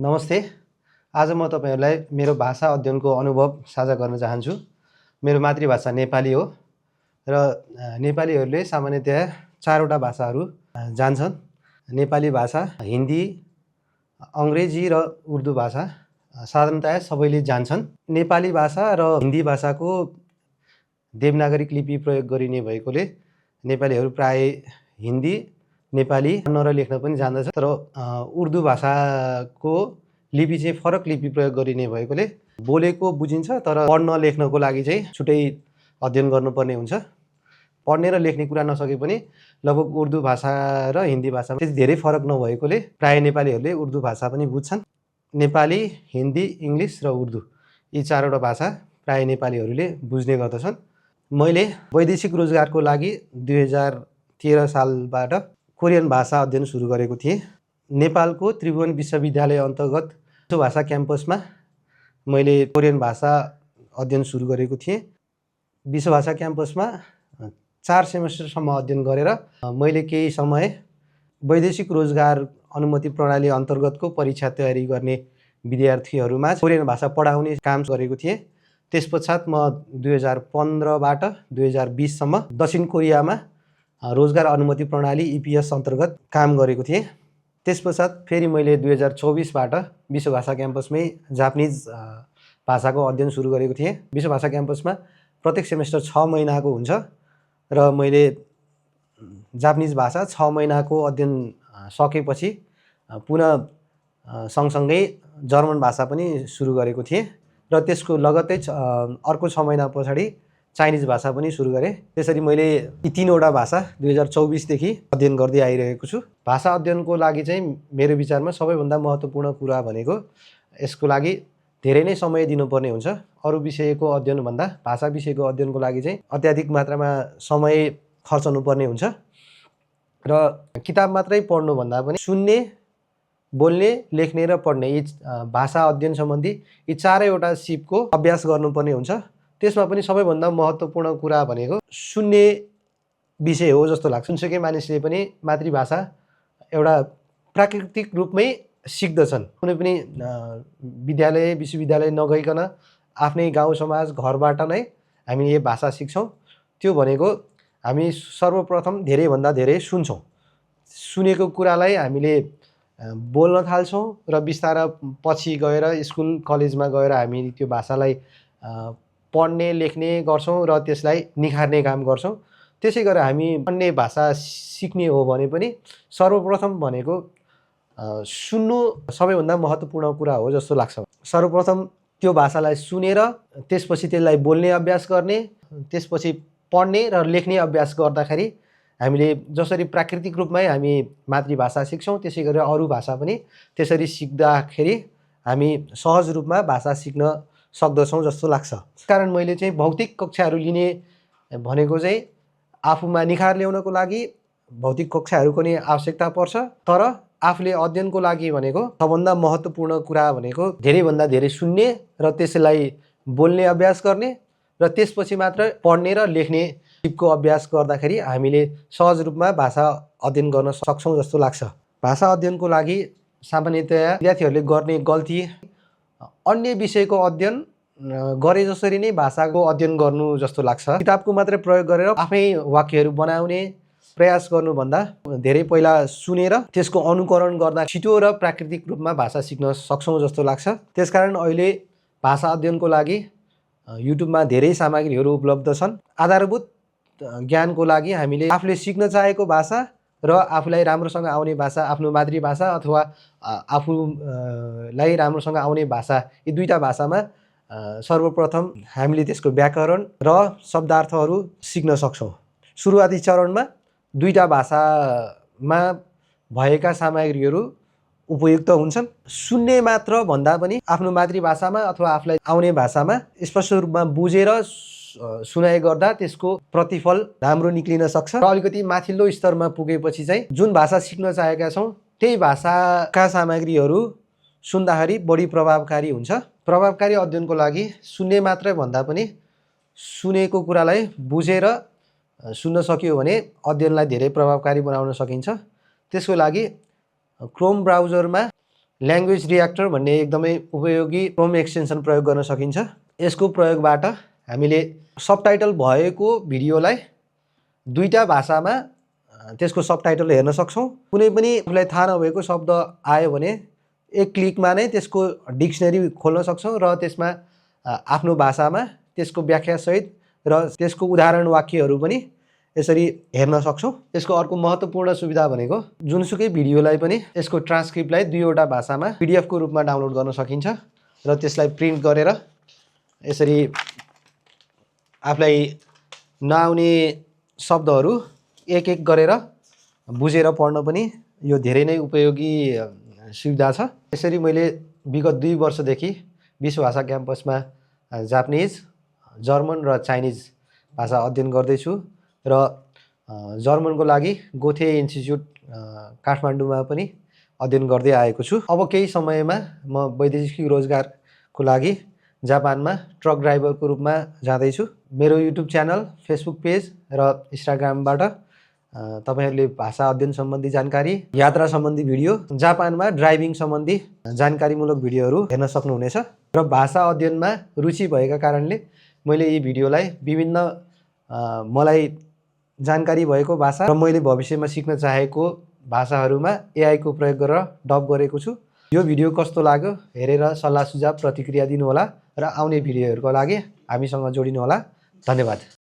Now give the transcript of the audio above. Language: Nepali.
नमस्ते। आज म तपाईहरुलाई मेरो भाषा अध्ययनको अनुभव साझा गर्न चाहन्छु। मेरो मातृभाषा नेपाली हो र नेपालीहरूले सामान्यतया 4 वटा भाषाहरू जान्छन्। नेपाली भाषा, हिन्दी, अंग्रेजी र उर्दू भाषा साधारणतया सबैले जान्छन्। नेपाली भाषा र हिन्दी भाषाको देवनागरी लिपि प्रयोग गरिने भएकोले नेपालीहरू प्राय हिन्दी, नेपाली पढ्न र लेख्न पनि जान्दछ। तर उर्दू भाषाको लिपि चाहिँ फरक लिपि प्रयोग गरिने भएकोले बोलेको बुझिन्छ तर पढ्न लेख्नको लागि चाहिँ छुट्टै अध्ययन गर्नुपर्ने हुन्छ। पढ्ने र लेख्ने कुरा नसके पनि लगभग उर्दू भाषा र हिन्दी भाषामा त्यति धेरै फरक नभएकोले प्राय नेपालीहरूले उर्दू भाषा पनि बुझ्छन्। नेपाली, हिन्दी, इङ्ग्लिस र उर्दू यी 4 वटा भाषा प्राय नेपालीहरूले बुझ्ने गर्दछन्। मैले वैदेशिक रोजगारको लागि 2013 सालबाट कोरियन भाषा अध्ययन सुरु गरेको थिएँ। नेपालको त्रिभुवन विश्वविद्यालय अन्तर्गत विश्व भाषा क्याम्पसमा मैले कोरियन भाषा अध्ययन सुरु गरेको थिएँ। विश्व भाषा क्याम्पसमा 4 सेमेस्टरसम्म अध्ययन गरेर मैले केही समय वैदेशिक रोजगार अनुमति प्रणाली अन्तर्गतको परीक्षा तयारी गर्ने विद्यार्थीहरूमा कोरियन भाषा पढाउने काम गरेको थिएँ। त्यसपश्चात म 2015 बाट 2020 सम्म दक्षिण कोरियामा रोजगार अनुमति प्रणाली EPS अन्तर्गत काम गरेको थिएँ। त्यसपश्चात फेरि मैले 2024 बाट विश्व भाषा क्याम्पसमै जापानिज भाषाको अध्ययन सुरु गरेको थिएँ। विश्व भाषा क्याम्पसमा प्रत्येक सेमेस्टर 6 महिनाको हुन्छ र मैले जापानिज भाषा 6 महिनाको अध्ययन सकेपछि पुनः सँगसँगै जर्मन भाषा पनि सुरु गरेको थिएँ र त्यसको लगत्तै अर्को 6 महिना पछाडि चाइनिज भाषा पनि सुरु गरेँ। त्यसरी मैले यी 3 वटा भाषा 2024 देखि अध्ययन गर्दै आइरहेको छु। भाषा अध्ययनको लागि चाहिँ मेरो विचारमा सबैभन्दा महत्त्वपूर्ण कुरा भनेको यसको लागि धेरै नै समय दिनुपर्ने हुन्छ। अरू विषयको अध्ययन भन्दा भाषा विषयको अध्ययनको लागि चाहिँ अत्याधिक मात्रामा समय खर्चनु पर्ने हुन्छ र किताब मात्रै पढ्नु भन्दा पनि सुन्ने, बोल्ने, लेख्ने र पढ्ने यी भाषा अध्ययन सम्बन्धी यी 4 वटा सिपको अभ्यास गर्नुपर्ने हुन्छ। त्यसमा पनि सबैभन्दा महत्त्वपूर्ण कुरा भनेको सुन्ने विषय हो जस्तो लाग्छ। सुनसके मानिसले पनि मातृभाषा एउटा प्राकृतिक रूपमै सिक्दछन्। कुनै पनि विद्यालय, विश्वविद्यालय नगइकन आफ्नै गाउँ समाज, घरबाट नै हामी यो भाषा सिक्छौँ। त्यो भनेको हामी सर्वप्रथम धेरैभन्दा धेरै सुन्छौँ। सुनेको कुरालाई हामीले बोल्न थाल्छौँ र बिस्तारै पछि गएर स्कुल, कलेजमा गएर हामी त्यो भाषालाई पढ्ने, लेख्ने गर्छौँ र त्यसलाई निखार्ने काम गर्छौँ। त्यसै गरेर हामी अन्य भाषा सिक्ने हो भने पनि सर्वप्रथम भनेको सुन्नु सबैभन्दा महत्त्वपूर्ण कुरा हो जस्तो लाग्छ। सर्वप्रथम त्यो भाषालाई सुनेर त्यसपछि त्यसलाई बोल्ने अभ्यास गर्ने, त्यसपछि पढ्ने र लेख्ने अभ्यास गर्दाखेरि हामीले जसरी प्राकृतिक रूपमै हामी मातृभाषा सिक्छौँ त्यसै गरेर अरू भाषा पनि त्यसरी सिक्दाखेरि हामी सहज रूपमा भाषा सिक्न सक्दछौँ जस्तो लाग्छ। कारण मैले चाहिँ भौतिक कक्षाहरू लिने भनेको चाहिँ आफूमा निखार ल्याउनको लागि भौतिक कक्षाहरूको नि आवश्यकता पर्छ। तर आफूले अध्ययनको लागि भनेको सबभन्दा महत्त्वपूर्ण कुरा भनेको धेरैभन्दा धेरै सुन्ने र त्यसलाई बोल्ने अभ्यास गर्ने र त्यसपछि मात्र पढ्ने र लेख्ने सिपको अभ्यास गर्दाखेरि हामीले सहज रूपमा भाषा अध्ययन गर्न सक्छौँ जस्तो लाग्छ। भाषा अध्ययनको लागि सामान्यतया विद्यार्थीहरूले गर्ने गल्ती अन्य विषयको अध्ययन गरे जसरी नै भाषाको अध्ययन गर्नु जस्तो लाग्छ। किताबको मात्रै प्रयोग गरेर आफै वाक्यहरू बनाउने प्रयास गर्नुभन्दा धेरै पहिला सुनेर त्यसको अनुकरण गर्दा छिटो र प्राकृतिक रूपमा भाषा सिक्न सक्छौँ जस्तो लाग्छ। त्यसकारण अहिले भाषा अध्ययनको लागि युट्युबमा धेरै सामग्रीहरू उपलब्ध छन्। आधारभूत ज्ञानको लागि हामीले आफूले सिक्न चाहेको भाषा र आफूलाई राम्रोसँग आउने भाषा, आफ्नो मातृभाषा अथवा आफूलाई राम्रोसँग आउने भाषा यी 2टा भाषामा सर्वप्रथम हामीले त्यसको व्याकरण र शब्दार्थहरू सिक्न सक्छौँ। सुरुवाती चरणमा 2टा भाषामा भएका सामग्रीहरू उपयुक्त हुन्छन्। सुन्ने मात्र भन्दा पनि आफ्नो मातृभाषामा अथवा आफूलाई आउने भाषामा स्पष्ट रूपमा बुझेर सुनाइ गर्दा त्यसको प्रतिफल राम्रो निक्लिन सक्छ र अलिकति माथिल्लो स्तरमा पुगेपछि चाहिँ जुन भाषा सिक्न चाहेका छौँ त्यही भाषाका सामग्रीहरू सुन्दाखेरि बढी प्रभावकारी हुन्छ। प्रभावकारी अध्ययनको लागि सुन्ने मात्रै भन्दा पनि सुनेको कुरालाई बुझेर सुन्न सकियो भने अध्ययनलाई धेरै प्रभावकारी बनाउन सकिन्छ। त्यसको लागि क्रोम ब्राउजरमा ल्याङ्ग्वेज रियाक्टर भन्ने एकदमै उपयोगी क्रोम एक्सटेन्सन प्रयोग गर्न सकिन्छ। यसको प्रयोगबाट हामीले सबटाइटल भएको भिडियोलाई दुईटा भाषामा त्यसको सबटाइटल हेर्न सक्छौँ। कुनै पनि आफूलाई थाहा नभएको शब्द आयो भने एक क्लिकमा नै त्यसको डिक्सनरी खोल्न सक्छौँ र त्यसमा आफ्नो भाषामा त्यसको व्याख्यासहित र त्यसको उदाहरण वाक्यहरू पनि यसरी हेर्न सक्छौँ। यसको अर्को महत्त्वपूर्ण सुविधा भनेको जुनसुकै भिडियोलाई पनि यसको ट्रान्सक्रिप्टलाई दुईवटा भाषामा पिडिएफको रूपमा डाउनलोड गर्न सकिन्छ र त्यसलाई प्रिन्ट गरेर यसरी आफूलाई नआउने शब्दहरू एक एक गरेर बुझेर पढ्न पनि यो धेरै नै उपयोगी सुविधा छ। यसरी मैले विगत 2 वर्षदेखि विश्व भाषा क्याम्पसमा जापानिज, जर्मन र चाइनिज भाषा अध्ययन गर्दैछु र जर्मनको लागि गोथे इन्स्टिच्युट काठमाडौँमा पनि अध्ययन गर्दै आएको छु। अब केही समयमा म वैदेशिक रोजगारको लागि जापानमा ट्रक ड्राइभरको रूपमा जाँदैछु। मेरो युट्युब च्यानल, फेसबुक पेज र इन्स्टाग्रामबाट तपाईहरुले भाषा अध्ययन सम्बन्धी जानकारी, यात्रा सम्बन्धी भिडियो, जापानमा ड्राइभिङ सम्बन्धी जानकारीमूलक भिडियोहरू हेर्न सक्नुहुनेछ। र भाषा अध्ययनमा रुचि भएका कारणले मैले यी भिडियोलाई विभिन्न मलाई जानकारी भएको भाषा र मैले भविष्यमा सिक्न चाहेको भाषाहरूमा एआई को प्रयोग गरेर डब गरेको छु। यो भिडियो कस्तो लाग्यो हेरेर सल्लाह सुझाव प्रतिक्रिया दिनुहोला र आउने भिडियोहरूको लागि हामीसँग जोडिनुहोला। धन्यवाद।